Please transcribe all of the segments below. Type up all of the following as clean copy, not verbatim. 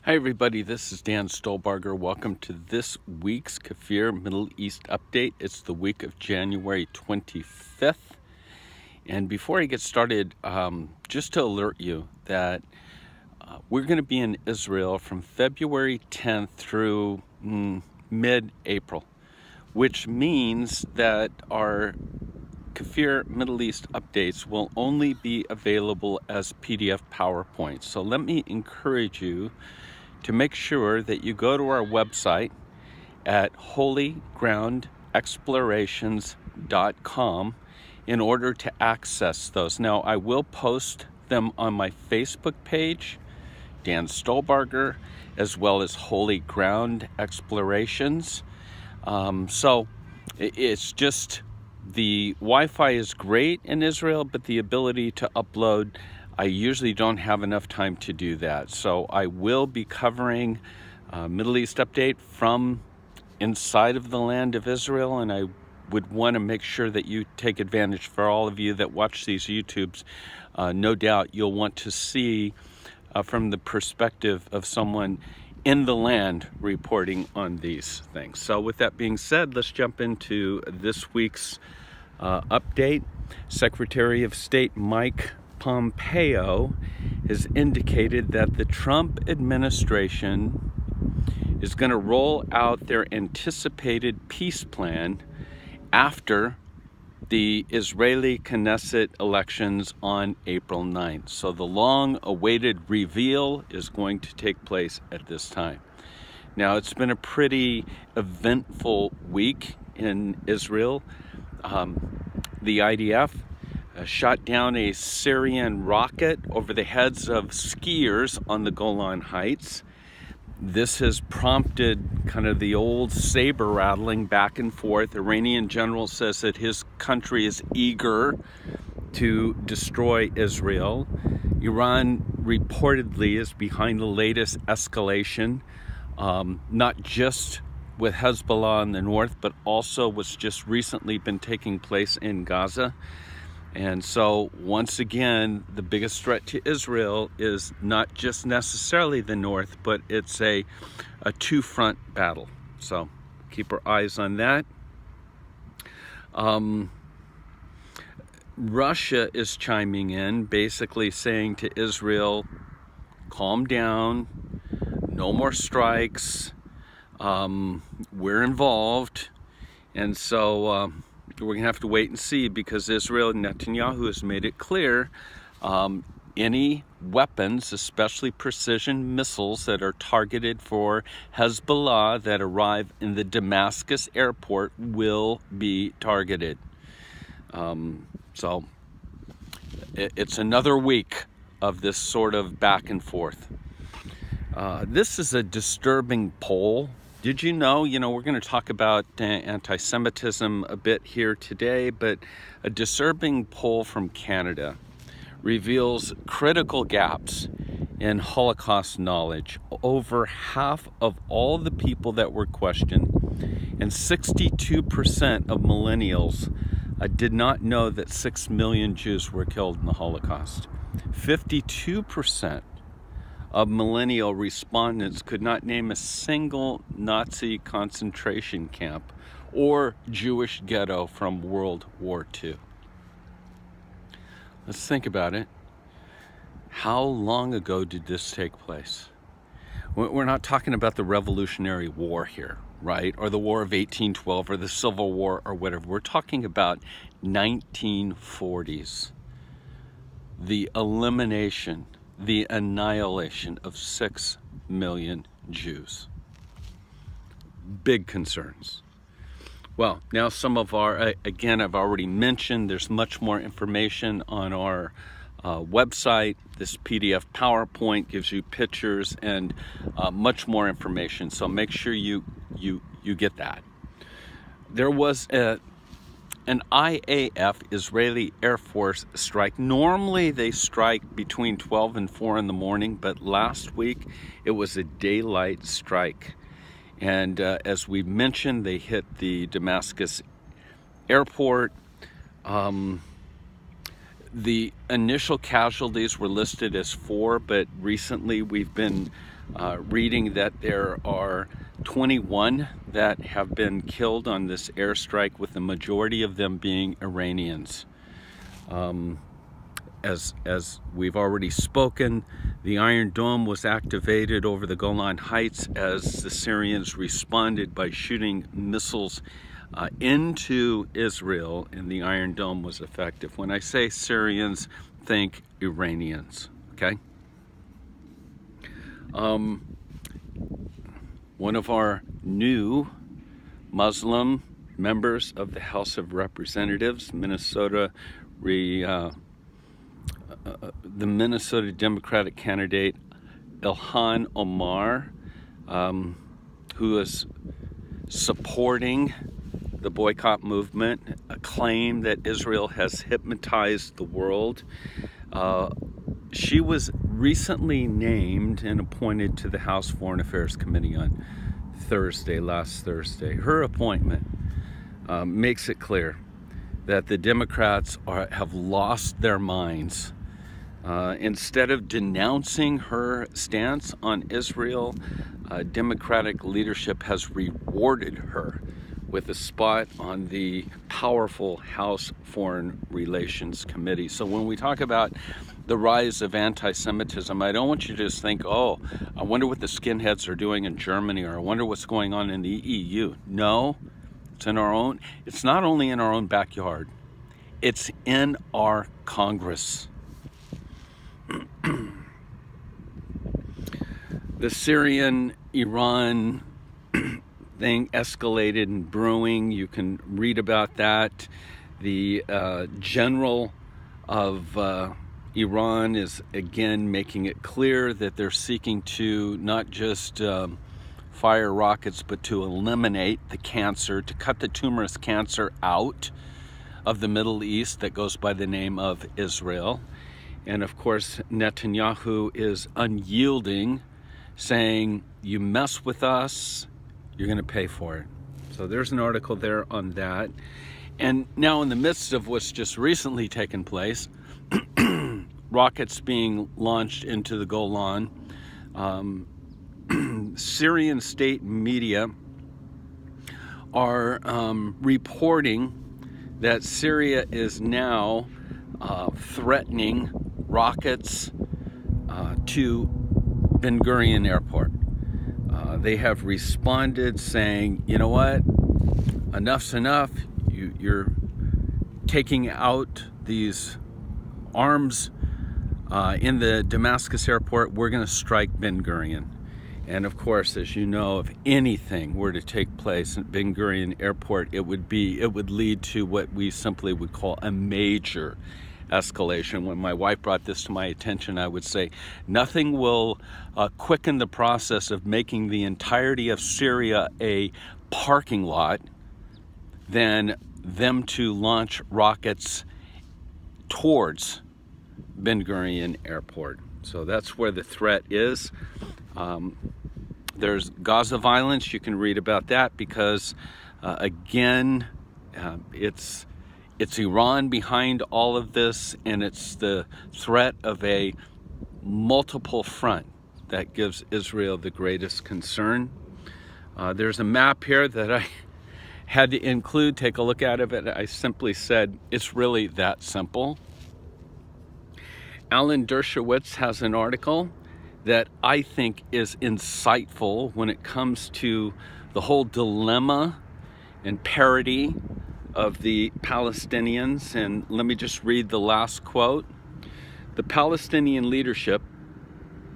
Hi everybody, this is Dan Stolebarger. Welcome to this week's KFIR Middle East Update. It's the week of January 25th. And before I get started, just to alert you that we're going to be in Israel from February 10th through mid-April, which means that our KFIR Middle East updates will only be available as PDF PowerPoints. So let me encourage you to make sure that you go to our website at holygroundexplorations.com in order to access those. Now, I will post them on my Facebook page, Dan Stolebarger, as well as Holy Ground Explorations. So it's just the Wi-Fi is great in Israel, but the ability to upload, I usually don't have enough time to do that. So I will be covering Middle East update from inside of the land of Israel, and I would want to make sure that you take advantage. For all of you that watch these YouTubes, no doubt you'll want to see from the perspective of someone in the land reporting on these things. So with that being said, let's jump into this week's update. Secretary of State Mike Pompeo has indicated that the Trump administration is going to roll out their anticipated peace plan after the Israeli Knesset elections on April 9th. So the long-awaited reveal is going to take place at this time. Now, it's been a pretty eventful week in Israel. The IDF shot down a Syrian rocket over the heads of skiers on the Golan Heights. This has prompted kind of the old saber rattling back and forth. The Iranian general says that his country is eager to destroy Israel. Iran reportedly is behind the latest escalation, not just with Hezbollah in the north, but also what's just recently been taking place in Gaza. And so, once again, the biggest threat to Israel is not just necessarily the north, but it's a two-front battle. So, keep our eyes on that. Russia is chiming in, basically saying to Israel, calm down, no more strikes, we're involved. And so we're going to have to wait and see, because Israel and Netanyahu has made it clear any weapons, especially precision missiles that are targeted for Hezbollah that arrive in the Damascus airport will be targeted. So it's another week of this sort of back and forth. This is a disturbing poll. Did you know, we're going to talk about anti-Semitism a bit here today, but a disturbing poll from Canada reveals critical gaps in Holocaust knowledge. Over half of all the people that were questioned, and 62% of millennials did not know that 6 million Jews were killed in the Holocaust. 52% of millennial respondents could not name a single Nazi concentration camp or Jewish ghetto from World War II. Let's think about it. How long ago did this take place? We're not talking about the Revolutionary War here, right? Or the War of 1812 or the Civil War or whatever. We're talking about 1940s. The elimination, the annihilation of 6 million Jews. Big concerns. Well, now some of our, again, I've already mentioned, there's much more information on our website. This PDF PowerPoint gives you pictures and much more information. So make sure you get that. There was an IAF, Israeli Air Force strike. Normally they strike between 12 and 4 in the morning, but last week it was a daylight strike. And as we mentioned, they hit the Damascus airport. The initial casualties were listed as 4, but recently we've been reading that there are 21 that have been killed on this airstrike, with the majority of them being Iranians. As we've already spoken, the Iron Dome was activated over the Golan Heights as the Syrians responded by shooting missiles into Israel, and the Iron Dome was effective. When I say Syrians, think Iranians, okay? One of our new Muslim members of the House of Representatives, the Minnesota Democratic candidate Ilhan Omar, who is supporting the boycott movement, a claim that Israel has hypnotized the world. She was recently named and appointed to the House Foreign Affairs Committee on last Thursday. Her appointment makes it clear that the Democrats have lost their minds. Instead of denouncing her stance on Israel, Democratic leadership has rewarded her with a spot on the powerful House Foreign Relations Committee. So when we talk about the rise of anti-Semitism, I don't want you to just think, oh, I wonder what the skinheads are doing in Germany, or I wonder what's going on in the EU. No, it's not only in our own backyard, it's in our Congress. The Syrian Iran thing escalated and brewing. You can read about that. The general of Iran is again making it clear that they're seeking to not just fire rockets, but to eliminate the cancer, to cut the tumorous cancer out of the Middle East that goes by the name of Israel. And of course, Netanyahu is unyielding, saying, you mess with us, you're going to pay for it. So there's an article there on that. And now, in the midst of what's just recently taken place, rockets being launched into the Golan, Syrian state media are reporting that Syria is now threatening rockets to Ben Gurion Airport. They have responded saying, you know what, enough's enough. You're taking out these arms in the Damascus airport. We're going to strike Ben Gurion. And of course, as you know, if anything were to take place at Ben Gurion Airport, it would lead to what we simply would call a major escalation. When my wife brought this to my attention, I would say nothing will quicken the process of making the entirety of Syria a parking lot than them to launch rockets towards Ben Gurion Airport. So that's where the threat is. There's Gaza violence. You can read about that because, again, it's Iran behind all of this, and it's the threat of a multiple front that gives Israel the greatest concern. There's a map here that I had to include. Take a look at it. I simply said it's really that simple. Alan Dershowitz has an article that I think is insightful when it comes to the whole dilemma and parity of the Palestinians. And let me just read the last quote. The Palestinian leadership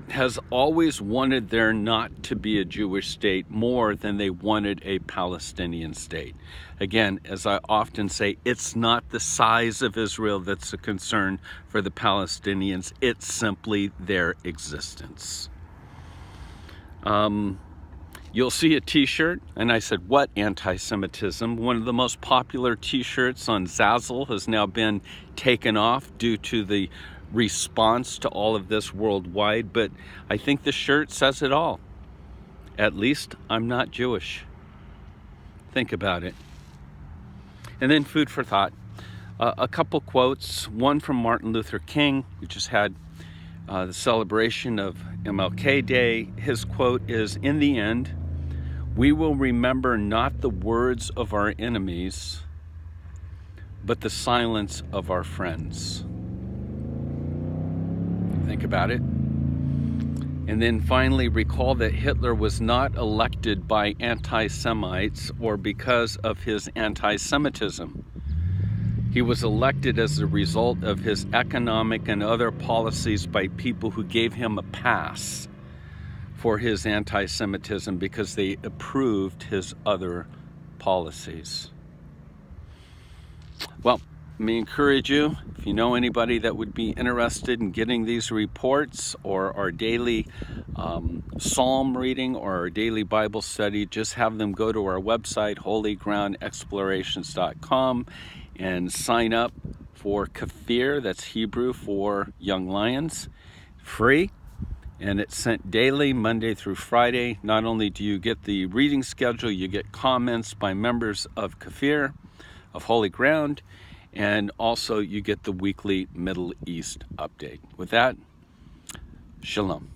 has always wanted there not to be a Jewish state more than they wanted a Palestinian state. Again, as I often say, it's not the size of Israel that's a concern for the Palestinians. It's simply their existence. You'll see a t-shirt, and I said, what anti-Semitism? One of the most popular t-shirts on Zazzle has now been taken off due to the response to all of this worldwide, but I think the shirt says it all. At least I'm not Jewish. Think about it. And then food for thought. A couple quotes, one from Martin Luther King. We just had the celebration of MLK Day. His quote is, "In the end, we will remember not the words of our enemies, but the silence of our friends." Think about it. And then finally, recall that Hitler was not elected by anti-Semites or because of his anti-Semitism. He was elected as a result of his economic and other policies by people who gave him a pass for his anti-Semitism because they approved his other policies. Well, let me encourage you, if you know anybody that would be interested in getting these reports or our daily psalm reading or our daily Bible study, just have them go to our website, holygroundexplorations.com, and sign up for KFIR, that's Hebrew for Young Lions, free. And it's sent daily, Monday through Friday. Not only do you get the reading schedule, you get comments by members of KFIR, of Holy Ground, and also you get the weekly Middle East update. With that, shalom.